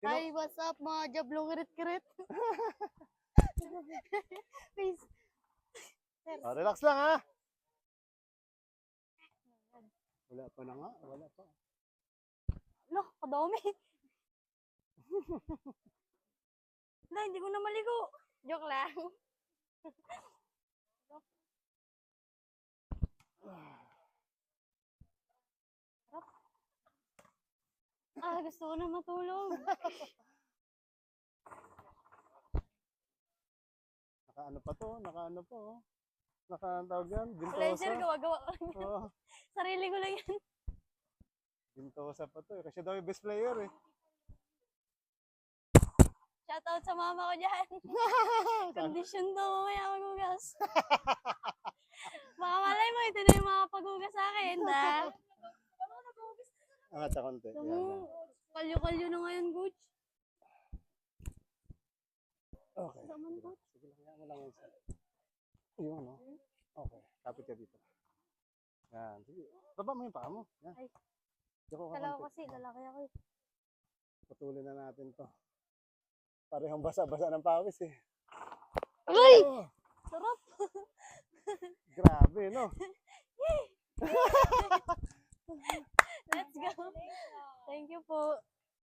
Hi, what's up mga jablong kirit-kirit? Please. Oh, relax lang ha. Wala pa na nga, wala pa. Lo, kadami. Wala, hindi ko na maligo. Joke lang. Gusto ko na matulog. Nakaano pa to, nakaano po. Oh. Nakatawag yan, Pleasure, gintosa. gawa-gawa ko lang yan. Oh, Sarili ko lang yan. gintosa pa to eh. Kasi daw yung best player eh. Shoutout sa mama ko dyan. Kondisyon to, mamaya magugas. Baka malay mo, ito na yung makapag-ugas sa akin. Angat sa konti. Yan, yan. Kalyo-kalyo na ngayon, coach. Okay. Saman, coach. Sige lang, yan mo lang yan. Yun, no? Okay, kapit ka dito. Yan, sige. Baba mo yung paa mo. Yan. Ay. Dito ka Kala ko konti. kasi, lalaki ako eh. Patuloy na natin to. Parehong basa-basa ng pawis eh. Uy! Oh, Sarap! grabe, no? Let's go! Thank you po.